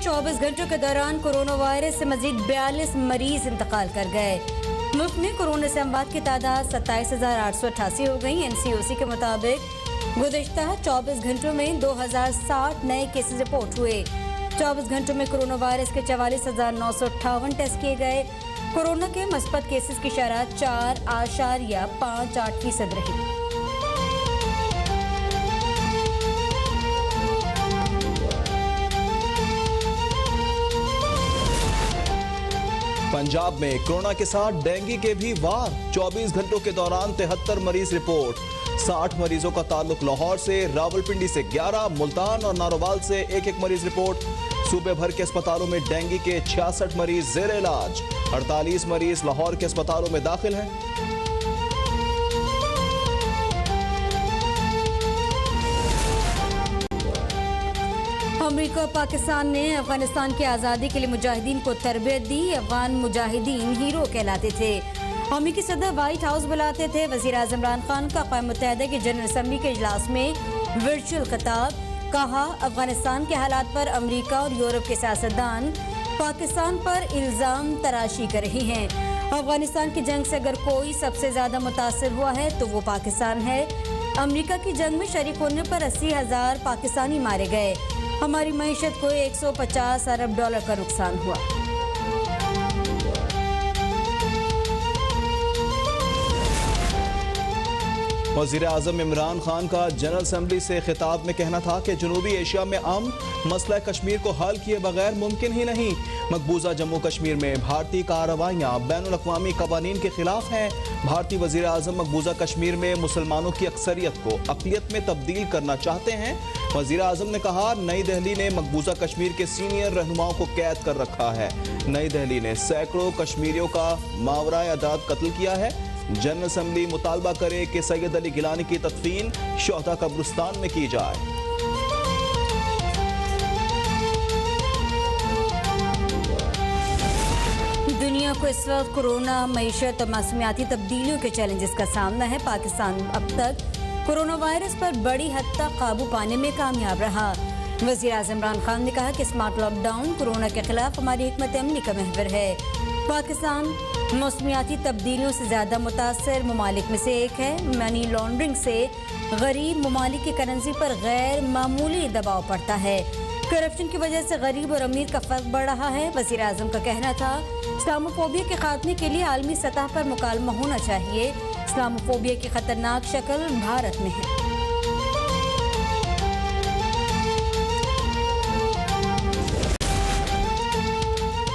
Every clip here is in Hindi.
24 घंटों के दौरान कोरोना वायरस से मजीद 42 मरीज इंतकाल कर गए। मुल्क में कोरोना से अमवात की तादाद 27,888 हो गई। NCOC के मुताबिक गुज़िश्ता 24 घंटों में 2060 नए केसेस रिपोर्ट हुए। 24 घंटों में कोरोना वायरस के 44,958 टेस्ट किए गए। कोरोना के मस्बत केसेस की शरह 4.58% रही। पंजाब में कोरोना के साथ डेंगू के भी वार। 24 घंटों के दौरान 73 मरीज रिपोर्ट। 60 मरीजों का ताल्लुक लाहौर से, रावलपिंडी से 11, मुल्तान और नारोवाल से एक एक मरीज रिपोर्ट। सूबे भर के अस्पतालों में डेंगू के 66 मरीज जेर इलाज। 48 मरीज लाहौर के अस्पतालों में दाखिल हैं। अमेरिका और पाकिस्तान ने अफगानिस्तान की आज़ादी के लिए मुजाहिदीन को तरबियत दी। अफगान मुजाहिदीन हीरो कहलाते थे। अमेरिकी सदर व्हाइट हाउस बुलाते थे। वज़ीर आज़म इमरान खान का अक़वाम मुत्तहिदा की जनरल असम्बली के इजलास में वर्चुअल खिताब। कहा, अफगानिस्तान के हालात पर अमेरिका और यूरोप के सियासतदान पाकिस्तान पर इल्ज़ाम तराशी कर रहे हैं। अफगानिस्तान की जंग से अगर कोई सबसे ज़्यादा मुतासर हुआ है तो वो पाकिस्तान है। अमेरिका की जंग में शरीक होने पर 80,000 पाकिस्तानी मारे गए। हमारी मईशत को 150 अरब डॉलर का नुकसान हुआ। वज़ीर आज़म इमरान खान का जनरल असम्बली से खिताब में कहना था कि जनूबी एशिया में अमन मसला कश्मीर को हल किए बगैर मुमकिन ही नहीं। मकबूजा जम्मू कश्मीर में भारतीय कार्रवाइयाँ बैनुल-अक़वामी कवानीन के खिलाफ हैं। भारतीय वज़ीर आज़म मकबूजा कश्मीर में मुसलमानों की अक्सरियत को अक़लियत में तब्दील करना चाहते हैं। वज़ीर आज़म ने कहा, नई दिल्ली ने मकबूजा कश्मीर के सीनियर रहनुमाओं को कैद कर रखा है। नई दिल्ली ने सैकड़ों कश्मीरियों का मावराए अदाद कत्ल किया है। जनरल असम्बली मुतालबा करे कि सैयद अली गिलानी की तदफीन शोहदा कब्रिस्तान में की जाए। दुनिया को इस वक्त कोरोना, मईशत और मौसमियाती तब्दीलियों के चैलेंजेस का सामना है। पाकिस्तान अब तक कोरोना वायरस पर बड़ी हद तक काबू पाने में कामयाब रहा। वज़ीर आज़म इमरान खान ने कहा कि स्मार्ट लॉकडाउन कोरोना के खिलाफ हमारी हिकमत अमली का महवर है। पाकिस्तान मौसमियाती तब्दीलियों से ज़्यादा मुतासर ममालिक में से एक है। मनी लॉन्ड्रिंग से गरीब ममालिक की करेंसी पर गैर मामूली दबाव पड़ता है। करप्शन की वजह से गरीब और अमीर का फ़र्क बढ़ रहा है। वज़ीर आज़म का कहना था, इस्लामोफोबिया के खात्मे के लिए आलमी सतह पर मुकालमा होना चाहिए। इस्लामोफोबिया की खतरनाक शक्ल भारत में है।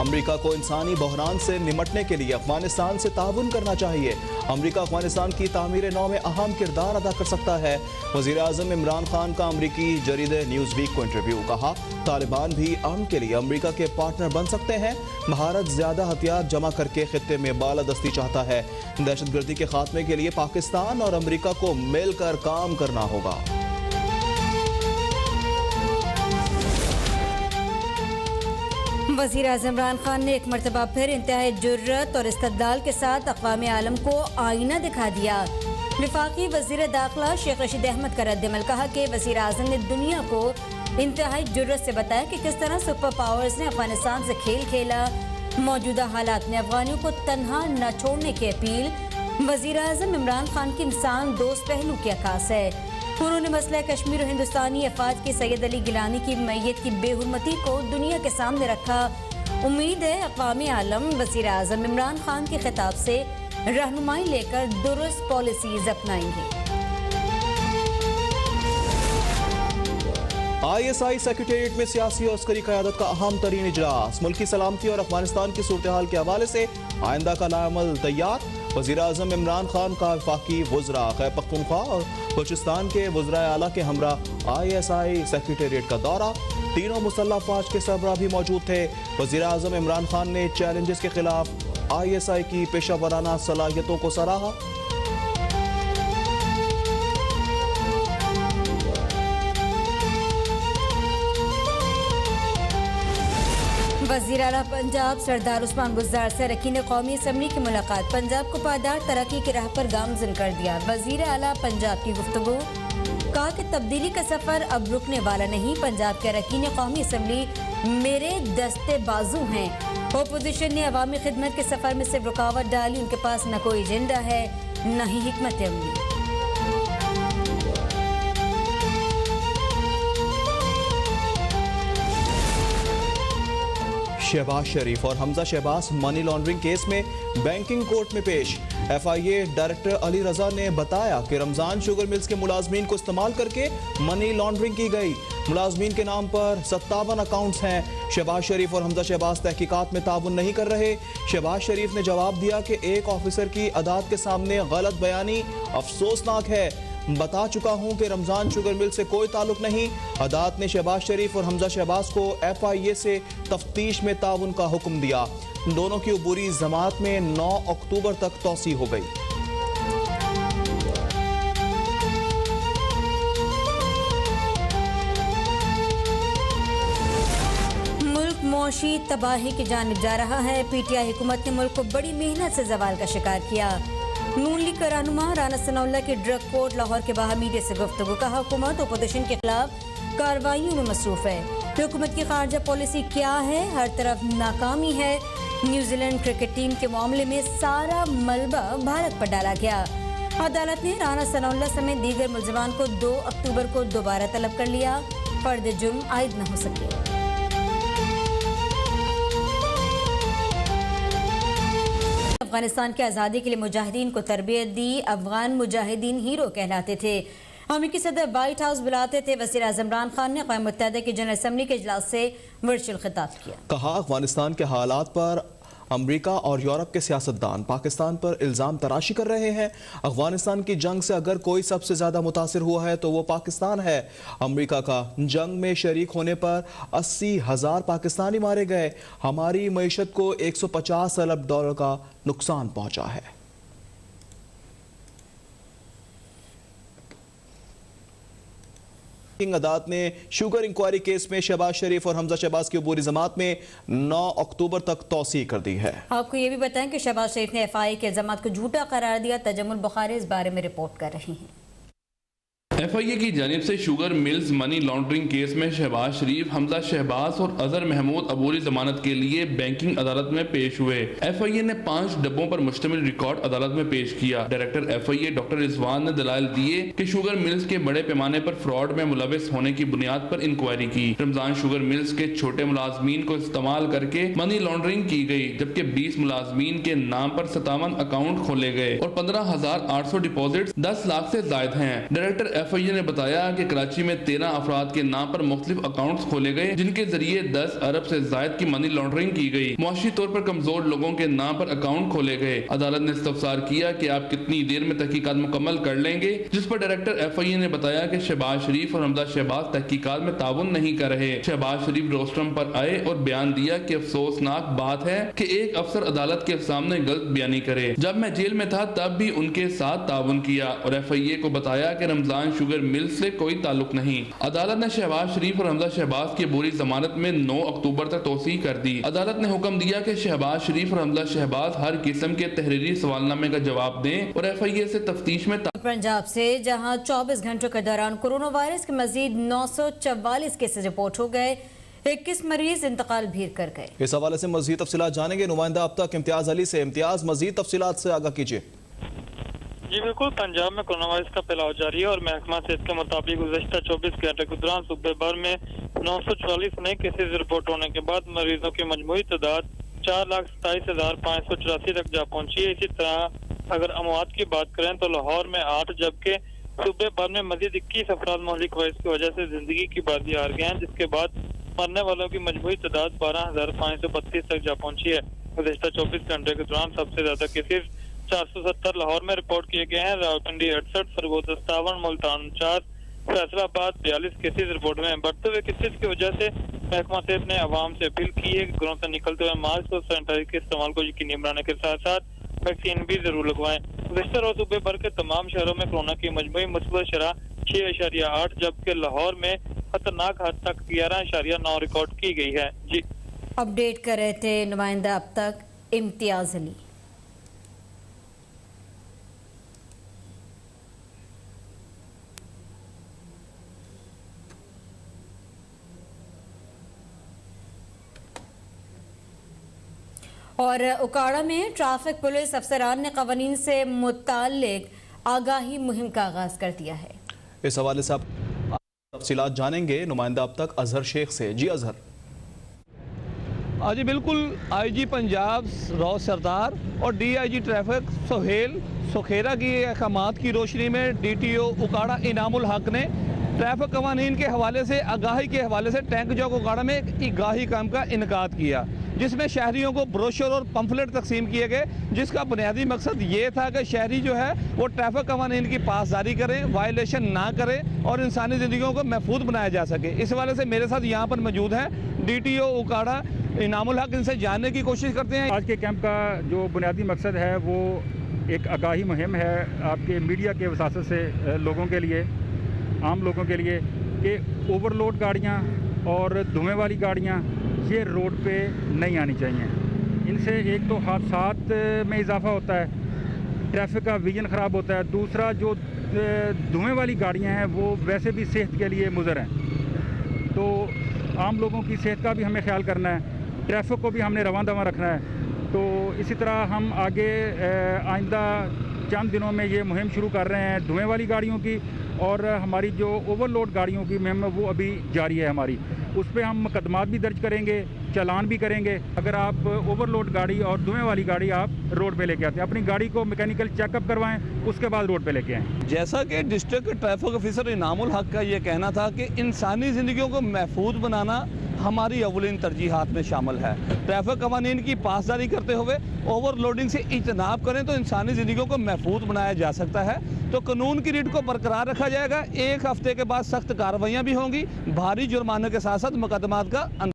अमेरिका को इंसानी बहरान से निमटने के लिए अफगानिस्तान से ताउन करना चाहिए। अमेरिका अफगानिस्तान की तामीर नौ में अहम किरदार अदा कर सकता है। वज़ीर आज़म इमरान खान का अमरीकी जरीदे न्यूज़ वीक को इंटरव्यू। कहा, तालिबान भी अमन के लिए अमेरिका के पार्टनर बन सकते हैं। भारत ज्यादा हथियार जमा करके खित्ते में बालादस्ती चाहता है। दहशतगर्दी के खात्मे के लिए पाकिस्तान और अमेरिका को मिलकर काम करना होगा। वज़ीर आज़म इमरान खान ने एक मरतबा फिर इंतहाई जुर्रत और इस्तदलाल के साथ अक़वाम आलम को आईना दिखा दिया। वफाकी वज़ीर दाखिला शेख रशीद अहमद का रद्द-ए-अमल। कहा कि वज़ीर आज़म ने दुनिया को इंतहाई जुर्रत से बताया कि किस तरह सुपर पावर्स ने अफगानिस्तान से खेल खेला। मौजूदा हालात में अफगानियों को तन्हा न छोड़ने की अपील वज़ीर आज़म इमरान खान की इंसान दोस्त पहलू की अक्कास है। उन्होंने मसला कश्मीर और हिंदुस्तानी अफवाज के सैयद अली गिलानी की मैयत की बेहुरमती को दुनिया के सामने रखा। उम्मीद है अक़वाम आलम वज़ीर आज़म इमरान खान के खिताब से रहनुमाई लेकर दुरुस्त पॉलिसीज अपनाएंगे। ISI सेक्रेटेरिएट में सियासी और अस्करी क़यादत का अहम तरीन इजलास। मुल्की सलामती और अफगानिस्तान की सूरत हाल के हवाले से आइंदा का लाअमल तैयार। वज़ीर आज़म इमरान खान का वफाकी वज़रा खैबर पख्तूनख्वा और बलूचिस्तान के वज़राए आला के हमरा ISI सेक्रेटेरिएट का दौरा। तीनों मुसल्लह अफवाज के सरबराह भी मौजूद थे। वज़ीर आज़म इमरान खान ने चैलेंजेस के खिलाफ ISI की पेशा वराना सलाहियतों को सराहा। वज़ीर आला पंजाब सरदार उस्मान बुज़दार से अरकान कौमी असम्बली की मुलाकात। पंजाब को पायदार तरक्की की राह पर गामज़न कर दिया। वज़ीर आला पंजाब की गुफ्तगू। कहा कि तब्दीली का सफर अब रुकने वाला नहीं। पंजाब के अरकान कौमी असम्बली मेरे दस्ते बाजू हैं। ओपोजिशन ने अवामी खिदमत के सफर में सिर्फ रुकावट डाली। उनके पास न कोई एजेंडा है न ही हिकमत अमली। शहबाज शरीफ और Hamza Shehbaz money laundering case में बैंकिंग कोर्ट में पेश। FIA डायरेक्टर अली रजा ने बताया कि रमजान शुगर मिल्स के मुलाजमीन को इस्तेमाल करके मनी लॉन्ड्रिंग की गई। मुलाजमीन के नाम पर 57 अकाउंट्स हैं। शहबाज शरीफ और हमजा शहबाज तहकीकात में ताउन नहीं कर रहे। शहबाज शरीफ ने जवाब दिया कि एक ऑफिसर की अदालत के सामने गलत बयानी अफसोसनाक है। बता चुका हूं कि रमजान शुगर मिल से कोई ताल्लुक नहीं। अदालत ने शहबाज शरीफ और हमजा शहबाज को FIA से तफ्तीश में ताउन का हुक्म दिया। दोनों की अबूरी जमात में 9 अक्टूबर तक तौसी हो गई। मुल्क मौशी तबाही की जानिब जा रहा है। PTI हुकूमत ने मुल्क को बड़ी मेहनत से जवाल का शिकार किया। नून लीग का रहनुमा राना सनाउल्लाह की ड्रग कोर्ट लाहौर के बाहर मीडिया से गुफ्तगू। कहा हुकूमत ओपोजिशन के खिलाफ कार्रवाइयों में मसरूफ है। तो हुकूमत की खारजा पॉलिसी क्या है? हर तरफ नाकामी है। न्यूजीलैंड क्रिकेट टीम के मामले में सारा मलबा भारत पर डाला गया। अदालत ने राना सनाउल्लाह समेत दीगर मुलजमान को 2 अक्टूबर को दोबारा तलब कर लिया। फर्द जुर्म आयद न हो सके। अफगानिस्तान की आज़ादी के लिए मुजाहिदीन को तरबियत दी। अफगान मुजाहिदीन हीरो कहलाते थे। अमेरिकी सदर व्हाइट हाउस बुलाते थे। वज़ीर आज़म इमरान खान ने क़ौम मुत्तहिदा की जनरल असम्बली के इजलास से वर्चुअल खिताब किया। कहा अफगानिस्तान के हालात पर अमेरिका और यूरोप के सियासतदान पाकिस्तान पर इल्ज़ाम तराशी कर रहे हैं। अफगानिस्तान की जंग से अगर कोई सबसे ज़्यादा मुतासिर हुआ है तो वो पाकिस्तान है। अमेरिका का जंग में शरीक होने पर 80,000 पाकिस्तानी मारे गए। हमारी मईशत को $150 अरब का नुकसान पहुंचा है। अदालत ने शुगर इंक्वायरी केस में शहबाज शरीफ और हमजा शहबाज की अबूरी जमात में 9 अक्टूबर तक तौसी कर दी है। आपको ये भी बताएं कि शहबाज शरीफ ने FIA के इल्जामात को झूठा करार दिया। तजम्मुल बुखारी इस बारे में रिपोर्ट कर रही हैं। FIA की जानिब से sugar mills money laundering case में शहबाज शरीफ, हमजा शहबाज और अजहर महमूद अबूरी जमानत के लिए बैंकिंग अदालत में पेश हुए। FIA ने 5 डब्बों पर मुश्तमिल रिकॉर्ड अदालत में पेश किया। डायरेक्टर FIA डॉक्टर रिजवान ने दलाइल दिए कि शुगर मिल्स के बड़े पैमाने पर फ्रॉड में मुलविस होने की बुनियाद पर इंक्वायरी की। रमजान शुगर मिल्स के छोटे मुलाजमीन को इस्तेमाल करके मनी लॉन्ड्रिंग की गई, जबकि 20 मुलाजमीन के नाम पर 57 अकाउंट खोले गए और 15,800 डिपॉजिट 10 लाख से जायद हैं। डायरेक्टर FIA ने बताया कि कराची में 13 अफराद के नाम पर मुख्तलिफ अकाउंट्स खोले गए, जिनके जरिए 10 अरब से जायद की मनी लॉन्ड्रिंग की गई। मुआशी तौर पर कमजोर लोगों के नाम पर अकाउंट खोले गए। अदालत ने इस्तफसार किया कि आप कितनी देर में तहकीकात मुकम्मल कर लेंगे, जिस पर डायरेक्टर FIA ने बताया कि शहबाज शरीफ और हमजा शहबाज तहकीकात में ताउन नहीं कर रहे। शहबाज शरीफ रोस्ट्रम पर आए और बयान दिया कि अफसोसनाक बात है कि एक अफसर अदालत के सामने गलत बयानी करे। जब मैं जेल में था तब भी उनके साथ ताउन किया और FIA को बताया कि रमजान शुगर मिल से कोई ताल्लुक नहीं। अदालत ने शहबाज शरीफ और हमजा शहबाज की बुरी जमानत में 9 अक्टूबर तक तौसी कर दी। अदालत ने हुक्म दिया कि शहबाज शरीफ और हमजा शहबाज हर किस्म के तहरीरी सवालनामे का जवाब दें और FIA से तफ्तीश में। पंजाब से जहां 24 घंटों के दौरान कोरोना वायरस के मजीद 944 केसेज रिपोर्ट हो गए, 21 मरीज इंतकाल भी कर गए। इस हवाले से मजीद तफसीलात जानेंगे नुमाइंदा अब तक इम्तियाज अली से। इम्तियाज, मजीद तफसीलात से आगाह कीजिए। जी बिल्कुल, पंजाब में कोरोना वायरस का फैलाव जारी है और महकमा सेहत के मुताबिक गुज़श्ता 24 घंटे के दौरान सूबे भर में 944 नए केसेज रिपोर्ट होने के बाद मरीजों की मजमूई तादाद 4,27,584 तक जा पहुंची है। इसी तरह अगर अमवात की बात करें तो लाहौर में 8, जबकि सूबे भर में मजीद 21 अफराद महलिक वायरस की वजह से जिंदगी की बाजी हार गए हैं, जिसके बाद मरने वालों की मजमूई तादाद 12,532 तक जा पहुंची है। गुज़श्ता 24 घंटे के दौरान सबसे ज्यादा केसेज 470 लाहौर में रिपोर्ट किए गए हैं, रावलपिंडी 68, सरगोदा 57, मुल्तान 49, फैसलाबाद 42 केसेज रिपोर्ट में। बढ़ते हुए केसेज की वजह से महकमा सेहत ने आवाम से अपील की है कि घरों से निकलते हुए मास्क और सैनिटाइजर के इस्तेमाल को यकीनी बनाने के साथ साथ वैक्सीन भी जरूर लगवाएं। गुज़श्ता रोज सूबे भर के तमाम शहरों में कोरोना की मजमूई मुस्बत शरह 6.8, जबकि लाहौर में खतरनाक हद तक 11.9 रिकॉर्ड की गई है। जी अपडेट कर रहे थे नुमाइंदा अब तक इम्तियाज अली। और उकाड़ा में ट्रैफिक पुलिस अफसरान ने कवानीन से मुताल्लिक आगाही मुहिम का आगाज कर दिया है। इस हवाले से आप तफसीलात जानेंगे नुमाइंदा अब तक अजहर शेख से। जी अजहर। जी बिल्कुल, IG पंजाब रॉस सरदार और DIG ट्रैफिक सोहेल सुखेरा की अहकामात की रोशनी में DTO उकाड़ा इनामुल हक ने ट्रैफिक कवानीन के हवाले से आगाही के हवाले से टैंक चौक उकाड़ा में एक आगाही काम का इनकाद किया, जिसमें शहरियों को ब्रोशर और पम्फलेट तकसीम किए गए, जिसका बुनियादी मकसद ये था कि शहरी जो है वो ट्रैफिक कवानीन की पासदारी करें, वायलेशन ना करें और इंसानी ज़िंदगियों को महफूज बनाया जा सके। इस हवाले से मेरे साथ यहाँ पर मौजूद हैं DTO उकाड़ा इनामुल हक, इनसे जानने की कोशिश करते हैं। आज के कैंप का जो बुनियादी मकसद है वो एक आगाही मुहिम है आपके मीडिया के वसासत से लोगों के लिए, आम लोगों के लिए, कि ओवरलोड गाड़ियाँ और धुएँ वाली गाड़ियाँ ये रोड पे नहीं आनी चाहिए। इनसे एक तो हादसात में इजाफा होता है, ट्रैफिक का विजन ख़राब होता है, दूसरा जो धुएँ वाली गाड़ियाँ हैं वो वैसे भी सेहत के लिए मुज़र हैं। तो आम लोगों की सेहत का भी हमें ख्याल करना है, ट्रैफिक को भी हमने रवां दवां रखना है। तो इसी तरह हम आगे आइंदा चंद दिनों में ये मुहिम शुरू कर रहे हैं धुएँ वाली गाड़ियों की, और हमारी जो ओवरलोड गाड़ियों की मुहिम वो अभी जारी है हमारी। उस पर हम मुकदमात भी दर्ज करेंगे, चालान भी करेंगे अगर आप ओवरलोड गाड़ी और धुएँ वाली गाड़ी आप रोड पे लेके आते हैं। अपनी गाड़ी को मैकेनिकल चेकअप करवाएं, उसके बाद रोड पे लेके आएँ। जैसा कि डिस्ट्रिक्ट ट्रैफिक ऑफिसर इनामुल हक का ये कहना था कि इंसानी ज़िंदगियों को महफूज बनाना हमारी अव्वलीन तरजीहात में शामिल है। ट्रैफिक कवानीन की पासदारी करते हुए ओवरलोडिंग से इज्तनाब करें तो इंसानी ज़िंदगियों को महफूज बनाया जा सकता है। तो कानून की रीढ़ को बरकरार रखा जाएगा। एक हफ्ते के बाद सख्त कार्रवाइयाँ भी होंगी, भारी जुर्माने के साथ साथ मुकदमात का